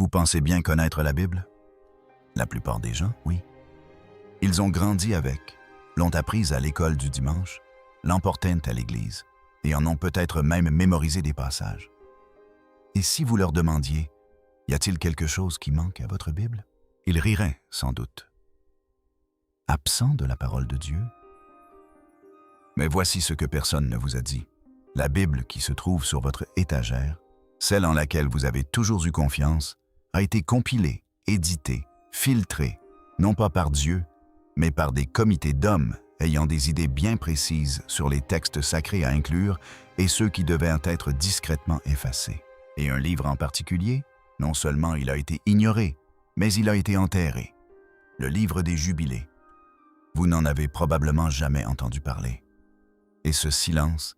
Vous pensez bien connaître la Bible? La plupart des gens, oui. Ils ont grandi avec, l'ont apprise à l'école du dimanche, l'emportaient à l'église et en ont peut-être même mémorisé des passages. Et si vous leur demandiez, y a-t-il quelque chose qui manque à votre Bible? Ils riraient, sans doute. Absent de la parole de Dieu? Mais voici ce que personne ne vous a dit. La Bible qui se trouve sur votre étagère, celle en laquelle vous avez toujours eu confiance, a été compilée, éditée, filtrée, non pas par Dieu, mais par des comités d'hommes ayant des idées bien précises sur les textes sacrés à inclure et ceux qui devaient être discrètement effacés. Et un livre en particulier, non seulement il a été ignoré, mais il a été enterré. Le livre des Jubilés. Vous n'en avez probablement jamais entendu parler. Et ce silence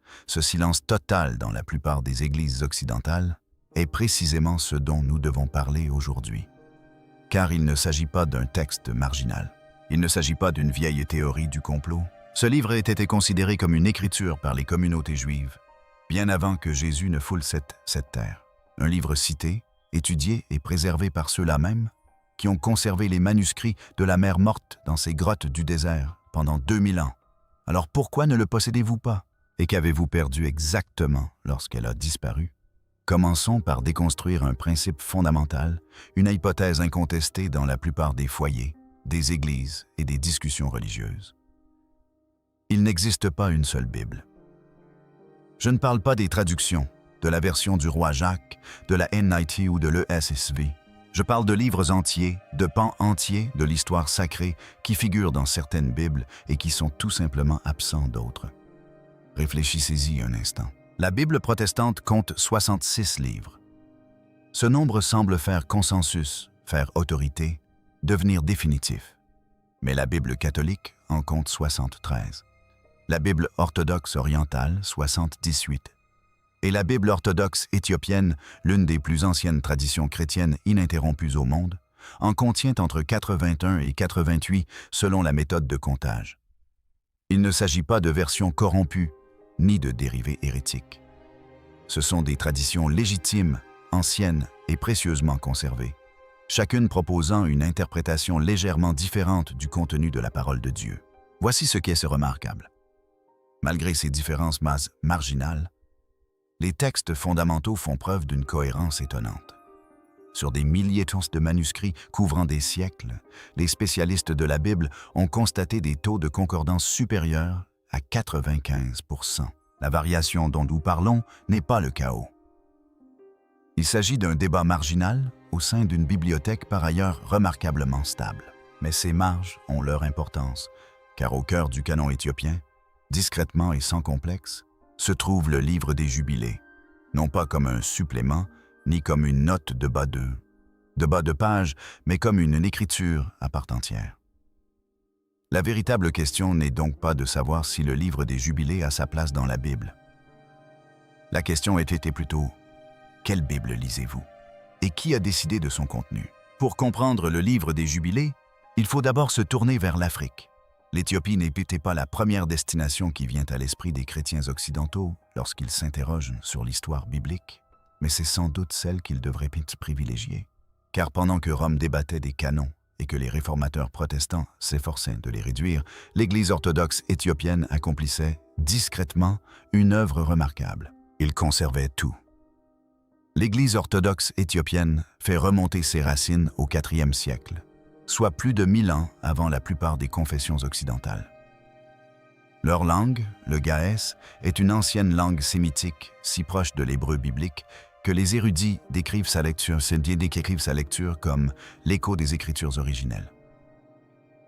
total dans la plupart des églises occidentales, est précisément ce dont nous devons parler aujourd'hui. Car il ne s'agit pas d'un texte marginal. Il ne s'agit pas d'une vieille théorie du complot. Ce livre a été considéré comme une écriture par les communautés juives, bien avant que Jésus ne foule cette terre. Un livre cité, étudié et préservé par ceux-là même qui ont conservé les manuscrits de la mer morte dans ces grottes du désert pendant 2000 ans. Alors pourquoi ne le possédez-vous pas? Et qu'avez-vous perdu exactement lorsqu'elle a disparu? Commençons par déconstruire un principe fondamental, une hypothèse incontestée dans la plupart des foyers, des églises et des discussions religieuses. Il n'existe pas une seule Bible. Je ne parle pas des traductions, de la version du roi Jacques, de la NIT ou de l'ESV. Je parle de livres entiers, de pans entiers de l'histoire sacrée qui figurent dans certaines Bibles et qui sont tout simplement absents d'autres. Réfléchissez-y un instant. La Bible protestante compte 66 livres. Ce nombre semble faire consensus, faire autorité, devenir définitif. Mais la Bible catholique en compte 73. La Bible orthodoxe orientale, 78. Et la Bible orthodoxe éthiopienne, l'une des plus anciennes traditions chrétiennes ininterrompues au monde, en contient entre 81 et 88 selon la méthode de comptage. Il ne s'agit pas de versions corrompues, ni de dérivés hérétiques. Ce sont des traditions légitimes, anciennes et précieusement conservées, chacune proposant une interprétation légèrement différente du contenu de la parole de Dieu. Voici ce qui est remarquable. Malgré ces différences marginales, les textes fondamentaux font preuve d'une cohérence étonnante. Sur des milliers de manuscrits couvrant des siècles, les spécialistes de la Bible ont constaté des taux de concordance supérieurs à 95%. La variation dont nous parlons n'est pas le chaos. Il s'agit d'un débat marginal au sein d'une bibliothèque par ailleurs remarquablement stable. Mais ces marges ont leur importance, car au cœur du canon éthiopien, discrètement et sans complexe, se trouve le livre des Jubilés, non pas comme un supplément, ni comme une note de bas de page, mais comme une écriture à part entière. La véritable question n'est donc pas de savoir si le livre des Jubilés a sa place dans la Bible. La question était plutôt « Quelle Bible lisez-vous? Et qui a décidé de son contenu ?» Pour comprendre le livre des Jubilés, il faut d'abord se tourner vers l'Afrique. L'Éthiopie n'était pas la première destination qui vient à l'esprit des chrétiens occidentaux lorsqu'ils s'interrogent sur l'histoire biblique, mais c'est sans doute celle qu'ils devraient privilégier. Car pendant que Rome débattait des canons et que les réformateurs protestants s'efforçaient de les réduire, l'Église orthodoxe éthiopienne accomplissait discrètement une œuvre remarquable. Il conservait tout. L'Église orthodoxe éthiopienne fait remonter ses racines au IVe siècle, soit plus de 1000 ans avant la plupart des confessions occidentales. Leur langue, le gaès, est une ancienne langue sémitique si proche de l'hébreu biblique que les érudits décrivent sa lecture comme l'écho des Écritures originelles.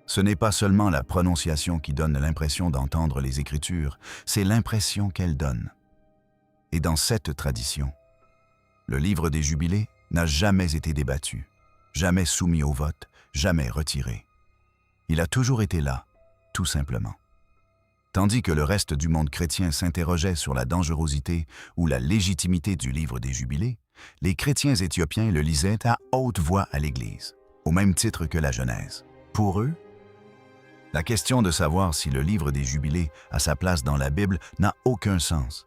Ce n'est pas seulement la prononciation qui donne l'impression d'entendre les Écritures, c'est l'impression qu'elles donnent. Et dans cette tradition, le livre des Jubilés n'a jamais été débattu, jamais soumis au vote, jamais retiré. Il a toujours été là, tout simplement. Tandis que le reste du monde chrétien s'interrogeait sur la dangerosité ou la légitimité du livre des Jubilés, les chrétiens éthiopiens le lisaient à haute voix à l'Église, au même titre que la Genèse. Pour eux, la question de savoir si le livre des Jubilés a sa place dans la Bible n'a aucun sens.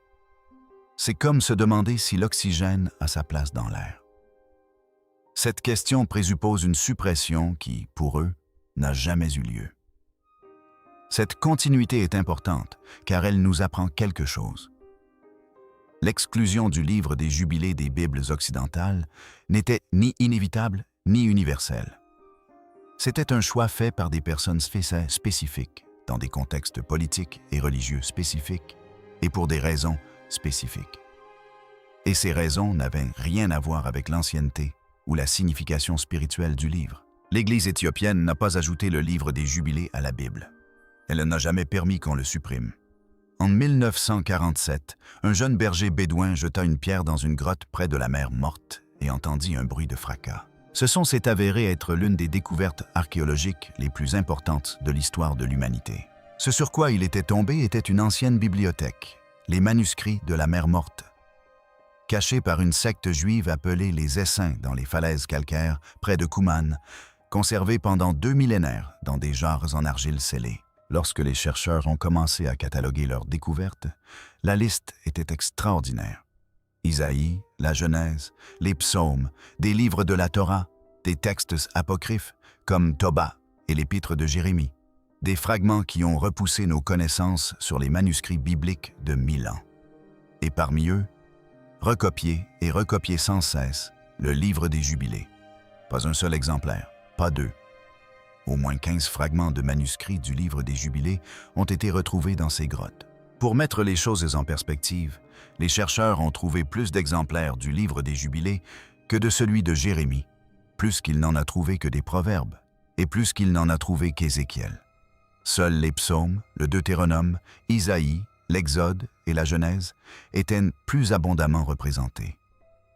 C'est comme se demander si l'oxygène a sa place dans l'air. Cette question présuppose une suppression qui, pour eux, n'a jamais eu lieu. Cette continuité est importante car elle nous apprend quelque chose. L'exclusion du livre des Jubilés des Bibles occidentales n'était ni inévitable ni universelle. C'était un choix fait par des personnes spécifiques, dans des contextes politiques et religieux spécifiques, et pour des raisons spécifiques. Et ces raisons n'avaient rien à voir avec l'ancienneté ou la signification spirituelle du livre. L'Église éthiopienne n'a pas ajouté le livre des Jubilés à la Bible. Elle n'a jamais permis qu'on le supprime. En 1947, un jeune berger bédouin jeta une pierre dans une grotte près de la mer Morte et entendit un bruit de fracas. Ce son s'est avéré être l'une des découvertes archéologiques les plus importantes de l'histoire de l'humanité. Ce sur quoi il était tombé était une ancienne bibliothèque, les manuscrits de la mer Morte, cachés par une secte juive appelée les Essens dans les falaises calcaires près de Qumran, conservés pendant 2 millénaires dans des jarres en argile scellée. Lorsque les chercheurs ont commencé à cataloguer leurs découvertes, la liste était extraordinaire. Isaïe, la Genèse, les psaumes, des livres de la Torah, des textes apocryphes comme Tobit et l'épître de Jérémie, des fragments qui ont repoussé nos connaissances sur les manuscrits bibliques de 1000 ans. Et parmi eux, recopier et recopier sans cesse le livre des Jubilés. Pas un seul exemplaire, pas deux. Au moins 15 fragments de manuscrits du livre des Jubilés ont été retrouvés dans ces grottes. Pour mettre les choses en perspective, les chercheurs ont trouvé plus d'exemplaires du livre des Jubilés que de celui de Jérémie, plus qu'il n'en a trouvé que des proverbes, et plus qu'il n'en a trouvé qu'Ézéchiel. Seuls les psaumes, le Deutéronome, Isaïe, l'Exode et la Genèse étaient plus abondamment représentés.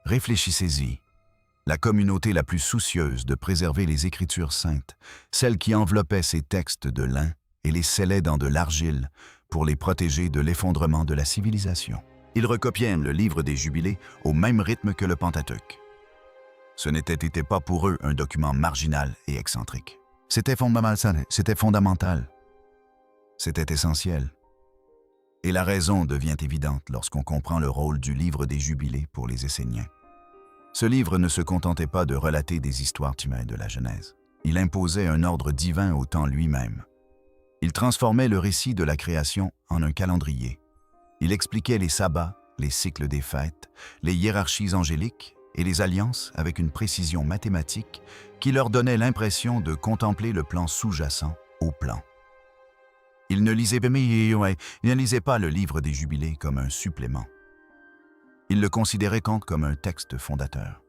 Réfléchissez-y. La communauté la plus soucieuse de préserver les Écritures saintes, celle qui enveloppait ces textes de lin et les scellait dans de l'argile pour les protéger de l'effondrement de la civilisation. Ils recopièrent le livre des Jubilés au même rythme que le Pentateuque. Ce n'était pas pour eux un document marginal et excentrique. C'était fondamental. C'était essentiel. Et la raison devient évidente lorsqu'on comprend le rôle du livre des Jubilés pour les Esséniens. Ce livre ne se contentait pas de relater des histoires humaines de la Genèse. Il imposait un ordre divin au temps lui-même. Il transformait le récit de la création en un calendrier. Il expliquait les sabbats, les cycles des fêtes, les hiérarchies angéliques et les alliances avec une précision mathématique qui leur donnait l'impression de contempler le plan sous-jacent au plan. Ils ne lisaient pas le livre des Jubilés comme un supplément. Ils le considéraient comme un texte fondateur.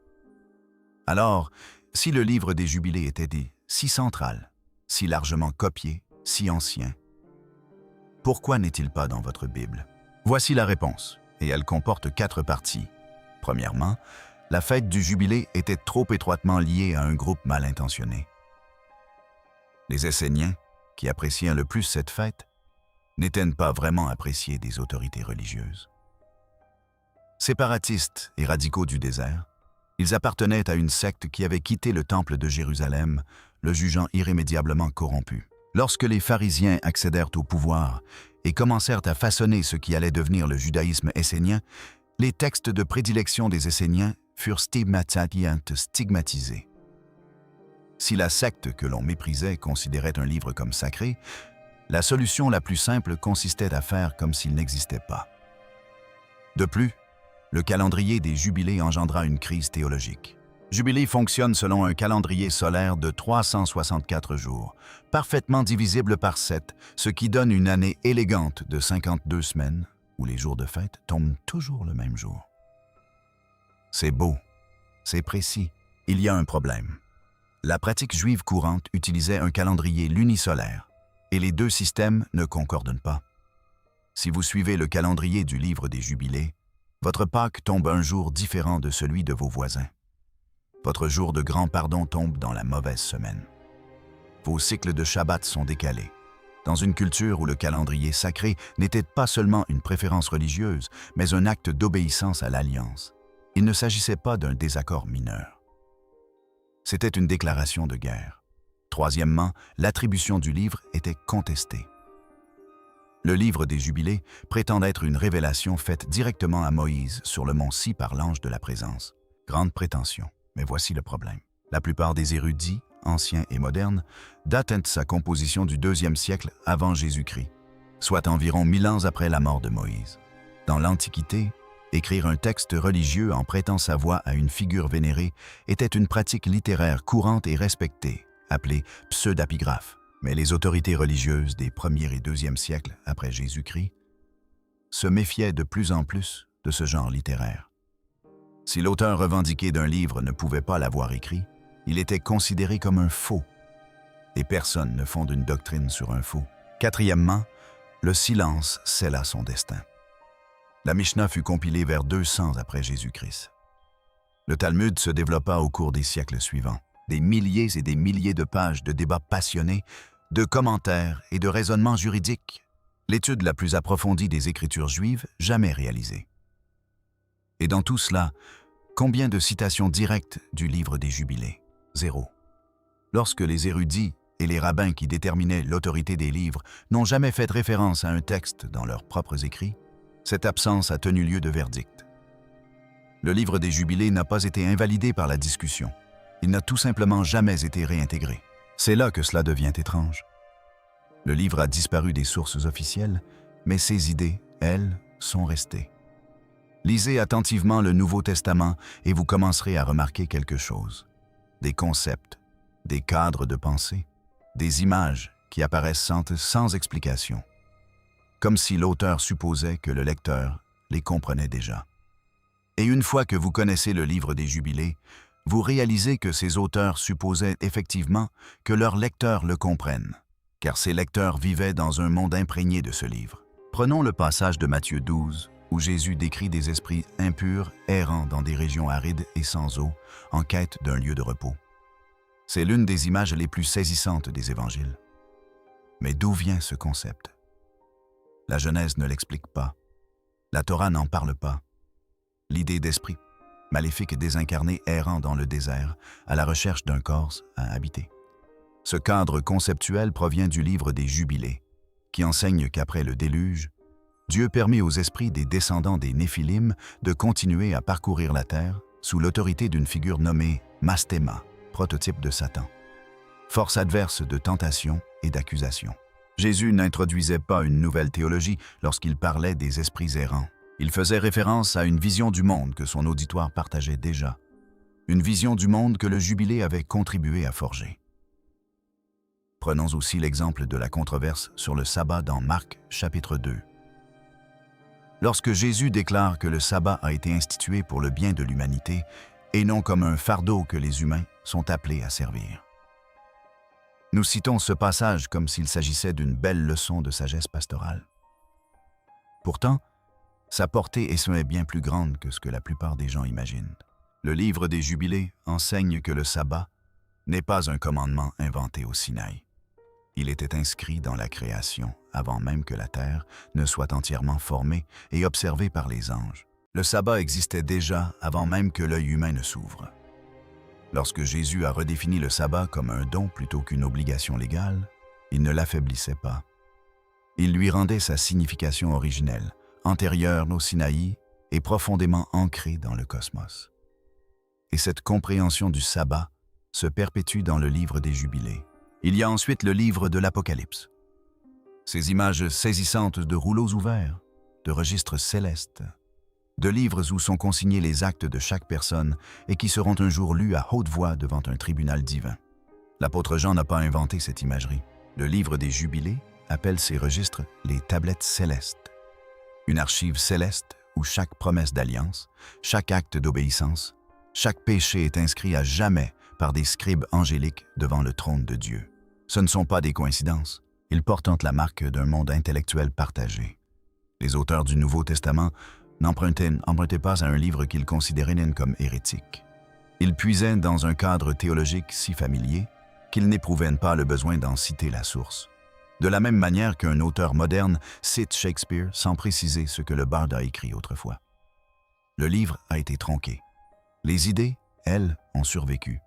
Alors, si le livre des Jubilés était si central, si largement copié, si ancien, pourquoi n'est-il pas dans votre Bible? Voici la réponse, et elle comporte 4 parties. Premièrement, la fête du Jubilé était trop étroitement liée à un groupe mal intentionné. Les Esséniens, qui appréciaient le plus cette fête, n'étaient pas vraiment appréciés des autorités religieuses. Séparatistes et radicaux du désert, ils appartenaient à une secte qui avait quitté le temple de Jérusalem, le jugeant irrémédiablement corrompu. Lorsque les pharisiens accédèrent au pouvoir et commencèrent à façonner ce qui allait devenir le judaïsme essénien, les textes de prédilection des Esséniens furent stigmatisés. Si la secte que l'on méprisait considérait un livre comme sacré, la solution la plus simple consistait à faire comme s'il n'existait pas. De plus, le calendrier des Jubilés engendra une crise théologique. Jubilé fonctionne selon un calendrier solaire de 364 jours, parfaitement divisible par 7, ce qui donne une année élégante de 52 semaines, où les jours de fête tombent toujours le même jour. C'est beau, c'est précis, il y a un problème. La pratique juive courante utilisait un calendrier lunisolaire, et les deux systèmes ne concordent pas. Si vous suivez le calendrier du livre des Jubilés, votre Pâques tombe un jour différent de celui de vos voisins. Votre jour de grand pardon tombe dans la mauvaise semaine. Vos cycles de Shabbat sont décalés. Dans une culture où le calendrier sacré n'était pas seulement une préférence religieuse, mais un acte d'obéissance à l'alliance, il ne s'agissait pas d'un désaccord mineur. C'était une déclaration de guerre. Troisièmement, l'attribution du livre était contestée. Le livre des Jubilés prétend être une révélation faite directement à Moïse sur le mont Si par l'ange de la présence. Grande prétention, mais voici le problème. La plupart des érudits, anciens et modernes, datent de sa composition du IIe siècle avant Jésus-Christ, soit environ 1000 ans après la mort de Moïse. Dans l'Antiquité, écrire un texte religieux en prêtant sa voix à une figure vénérée était une pratique littéraire courante et respectée, appelée pseudapigraphe. Mais les autorités religieuses des 1er et 2e siècles après Jésus-Christ se méfiaient de plus en plus de ce genre littéraire. Si l'auteur revendiqué d'un livre ne pouvait pas l'avoir écrit, il était considéré comme un faux. Et personne ne fonde une doctrine sur un faux. Quatrièmement, le silence scella son destin. La Mishnah fut compilée vers 200 après Jésus-Christ. Le Talmud se développa au cours des siècles suivants. Des milliers et des milliers de pages de débats passionnés, de commentaires et de raisonnements juridiques. L'étude la plus approfondie des Écritures juives jamais réalisée. Et dans tout cela, combien de citations directes du livre des Jubilés? 0. Lorsque les érudits et les rabbins qui déterminaient l'autorité des livres n'ont jamais fait référence à un texte dans leurs propres écrits, cette absence a tenu lieu de verdict. Le livre des Jubilés n'a pas été invalidé par la discussion. Il n'a tout simplement jamais été réintégré. C'est là que cela devient étrange. Le livre a disparu des sources officielles, mais ses idées, elles, sont restées. Lisez attentivement le Nouveau Testament et vous commencerez à remarquer quelque chose. Des concepts, des cadres de pensée, des images qui apparaissent sans explication, comme si l'auteur supposait que le lecteur les comprenait déjà. Et une fois que vous connaissez le livre des Jubilés, vous réalisez que ces auteurs supposaient effectivement que leurs lecteurs le comprennent, car ces lecteurs vivaient dans un monde imprégné de ce livre. Prenons le passage de Matthieu 12, où Jésus décrit des esprits impurs errant dans des régions arides et sans eau, en quête d'un lieu de repos. C'est l'une des images les plus saisissantes des évangiles. Mais d'où vient ce concept? La Genèse ne l'explique pas. La Torah n'en parle pas. L'idée d'esprit maléfique et désincarné errant dans le désert, à la recherche d'un corps à habiter. Ce cadre conceptuel provient du livre des Jubilés, qui enseigne qu'après le déluge, Dieu permet aux esprits des descendants des Néphilim de continuer à parcourir la terre sous l'autorité d'une figure nommée Mastéma, prototype de Satan. Force adverse de tentation et d'accusation. Jésus n'introduisait pas une nouvelle théologie lorsqu'il parlait des esprits errants. Il faisait référence à une vision du monde que son auditoire partageait déjà, une vision du monde que le Jubilé avait contribué à forger. Prenons aussi l'exemple de la controverse sur le sabbat dans Marc, chapitre 2. Lorsque Jésus déclare que le sabbat a été institué pour le bien de l'humanité et non comme un fardeau que les humains sont appelés à servir. Nous citons ce passage comme s'il s'agissait d'une belle leçon de sagesse pastorale. Pourtant, sa portée est bien plus grande que ce que la plupart des gens imaginent. Le livre des Jubilés enseigne que le sabbat n'est pas un commandement inventé au Sinaï. Il était inscrit dans la création avant même que la terre ne soit entièrement formée et observée par les anges. Le sabbat existait déjà avant même que l'œil humain ne s'ouvre. Lorsque Jésus a redéfini le sabbat comme un don plutôt qu'une obligation légale, il ne l'affaiblissait pas. Il lui rendait sa signification originelle, antérieure au Sinaï et profondément ancrée dans le cosmos. Et cette compréhension du sabbat se perpétue dans le livre des Jubilés. Il y a ensuite le livre de l'Apocalypse. Ces images saisissantes de rouleaux ouverts, de registres célestes, de livres où sont consignés les actes de chaque personne et qui seront un jour lus à haute voix devant un tribunal divin. L'apôtre Jean n'a pas inventé cette imagerie. Le livre des Jubilés appelle ces registres les tablettes célestes. Une archive céleste où chaque promesse d'alliance, chaque acte d'obéissance, chaque péché est inscrit à jamais par des scribes angéliques devant le trône de Dieu. Ce ne sont pas des coïncidences, ils portent la marque d'un monde intellectuel partagé. Les auteurs du Nouveau Testament n'empruntaient pas à un livre qu'ils considéraient comme hérétique. Ils puisaient dans un cadre théologique si familier qu'ils n'éprouvaient pas le besoin d'en citer la source. De la même manière qu'un auteur moderne cite Shakespeare sans préciser ce que le barde a écrit autrefois. Le livre a été tronqué. Les idées, elles, ont survécu.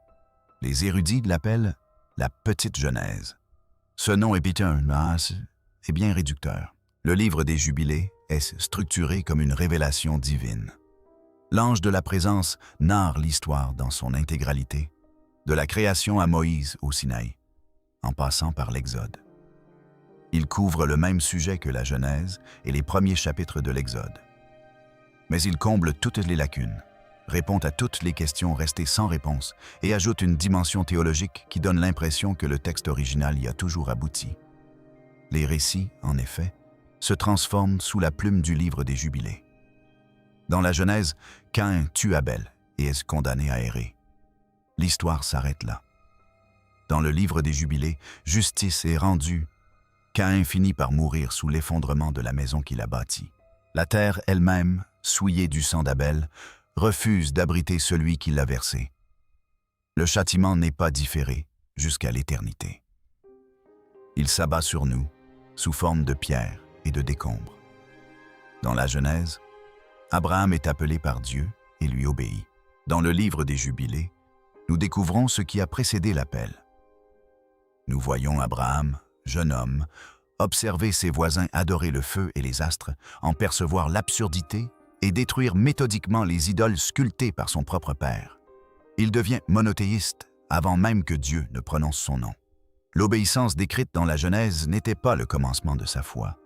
Les érudits l'appellent la Petite Genèse. Ce nom est bien réducteur. Le livre des Jubilés est structuré comme une révélation divine. L'ange de la présence narre l'histoire dans son intégralité, de la création à Moïse au Sinaï, en passant par l'Exode. Il couvre le même sujet que la Genèse et les premiers chapitres de l'Exode. Mais il comble toutes les lacunes, répond à toutes les questions restées sans réponse et ajoute une dimension théologique qui donne l'impression que le texte original y a toujours abouti. Les récits, en effet, se transforment sous la plume du livre des Jubilés. Dans la Genèse, Caïn tue Abel et est condamné à errer. L'histoire s'arrête là. Dans le livre des Jubilés, justice est rendue. Caïn finit par mourir sous l'effondrement de la maison qu'il a bâtie. La terre elle-même, souillée du sang d'Abel, refuse d'abriter celui qui l'a versé. Le châtiment n'est pas différé jusqu'à l'éternité. Il s'abat sur nous, sous forme de pierres et de décombres. Dans la Genèse, Abraham est appelé par Dieu et lui obéit. Dans le livre des Jubilés, nous découvrons ce qui a précédé l'appel. Nous voyons Abraham, jeune homme, observer ses voisins adorer le feu et les astres, en percevoir l'absurdité et détruire méthodiquement les idoles sculptées par son propre père. Il devient monothéiste avant même que Dieu ne prononce son nom. L'obéissance décrite dans la Genèse n'était pas le commencement de sa foi,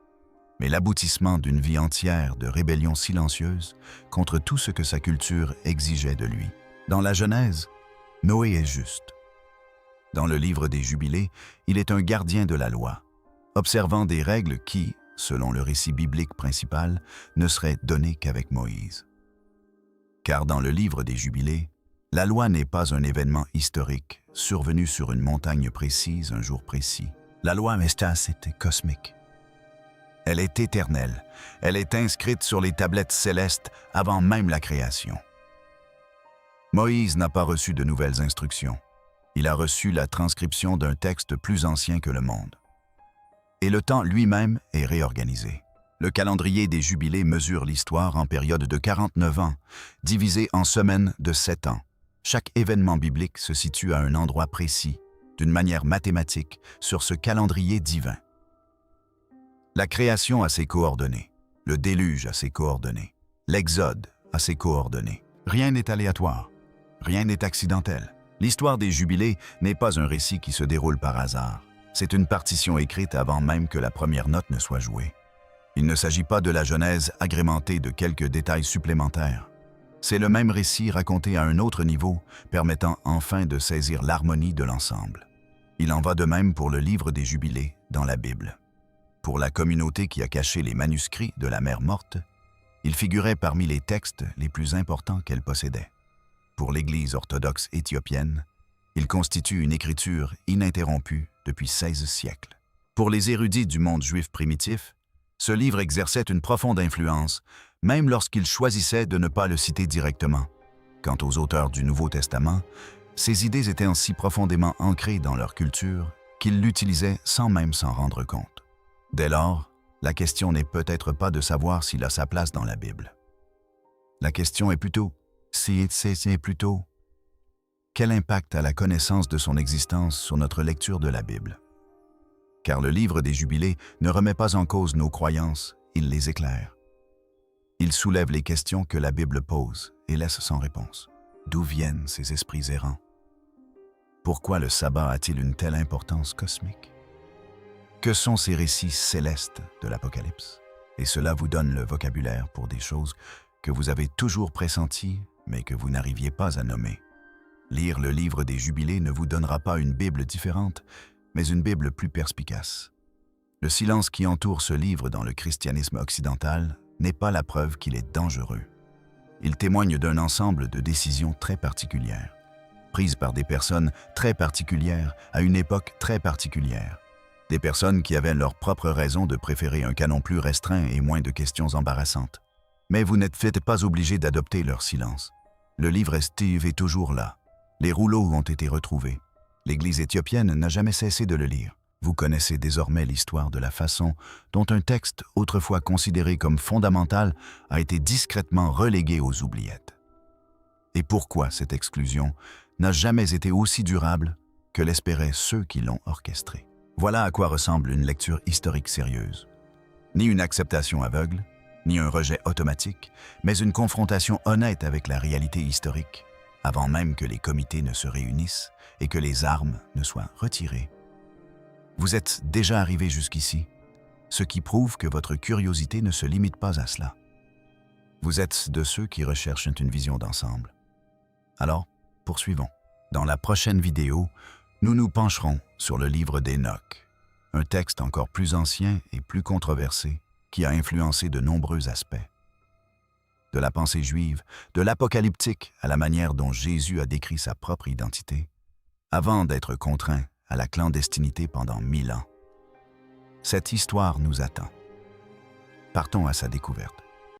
mais l'aboutissement d'une vie entière de rébellion silencieuse contre tout ce que sa culture exigeait de lui. Dans la Genèse, Noé est juste. Dans le livre des Jubilés, il est un gardien de la loi, observant des règles qui, selon le récit biblique principal, ne seraient données qu'avec Moïse. Car dans le livre des Jubilés, la loi n'est pas un événement historique survenu sur une montagne précise un jour précis. La loi est cosmique. Elle est éternelle. Elle est inscrite sur les tablettes célestes avant même la création. Moïse n'a pas reçu de nouvelles instructions. Il a reçu la transcription d'un texte plus ancien que le monde. Et le temps lui-même est réorganisé. Le calendrier des Jubilés mesure l'histoire en période de 49 ans, divisée en semaines de 7 ans. Chaque événement biblique se situe à un endroit précis, d'une manière mathématique, sur ce calendrier divin. La création a ses coordonnées, le déluge a ses coordonnées, l'Exode a ses coordonnées. Rien n'est aléatoire, rien n'est accidentel. L'histoire des Jubilés n'est pas un récit qui se déroule par hasard. C'est une partition écrite avant même que la première note ne soit jouée. Il ne s'agit pas de la Genèse agrémentée de quelques détails supplémentaires. C'est le même récit raconté à un autre niveau, permettant enfin de saisir l'harmonie de l'ensemble. Il en va de même pour le livre des Jubilés dans la Bible. Pour la communauté qui a caché les manuscrits de la Mer Morte, il figurait parmi les textes les plus importants qu'elle possédait. Pour l'Église orthodoxe éthiopienne, il constitue une écriture ininterrompue depuis 16 siècles. Pour les érudits du monde juif primitif, ce livre exerçait une profonde influence, même lorsqu'ils choisissaient de ne pas le citer directement. Quant aux auteurs du Nouveau Testament, ces idées étaient si profondément ancrées dans leur culture qu'ils l'utilisaient sans même s'en rendre compte. Dès lors, la question n'est peut-être pas de savoir s'il a sa place dans la Bible. La question est plutôt, quel impact a la connaissance de son existence sur notre lecture de la Bible? Car le livre des Jubilés ne remet pas en cause nos croyances, il les éclaire. Il soulève les questions que la Bible pose et laisse sans réponse. D'où viennent ces esprits errants? Pourquoi le sabbat a-t-il une telle importance cosmique? Que sont ces récits célestes de l'Apocalypse? Et cela vous donne le vocabulaire pour des choses que vous avez toujours pressenties, mais que vous n'arriviez pas à nommer. Lire le livre des Jubilés ne vous donnera pas une Bible différente, mais une Bible plus perspicace. Le silence qui entoure ce livre dans le christianisme occidental n'est pas la preuve qu'il est dangereux. Il témoigne d'un ensemble de décisions très particulières, prises par des personnes très particulières à une époque très particulière. Des personnes qui avaient leur propre raison de préférer un canon plus restreint et moins de questions embarrassantes. Mais vous n'êtes pas obligé d'adopter leur silence. Le livre est toujours là. Les rouleaux ont été retrouvés. L'Église éthiopienne n'a jamais cessé de le lire. Vous connaissez désormais l'histoire de la façon dont un texte autrefois considéré comme fondamental a été discrètement relégué aux oubliettes. Et pourquoi cette exclusion n'a jamais été aussi durable que l'espéraient ceux qui l'ont orchestrée. Voilà à quoi ressemble une lecture historique sérieuse. Ni une acceptation aveugle, ni un rejet automatique, mais une confrontation honnête avec la réalité historique, avant même que les comités ne se réunissent et que les armes ne soient retirées. Vous êtes déjà arrivé jusqu'ici, ce qui prouve que votre curiosité ne se limite pas à cela. Vous êtes de ceux qui recherchent une vision d'ensemble. Alors, poursuivons. Dans la prochaine vidéo, nous nous pencherons sur le livre d'Hénoch, un texte encore plus ancien et plus controversé qui a influencé de nombreux aspects. De la pensée juive, de l'apocalyptique à la manière dont Jésus a décrit sa propre identité, avant d'être contraint à la clandestinité pendant 1000 ans. Cette histoire nous attend. Partons à sa découverte.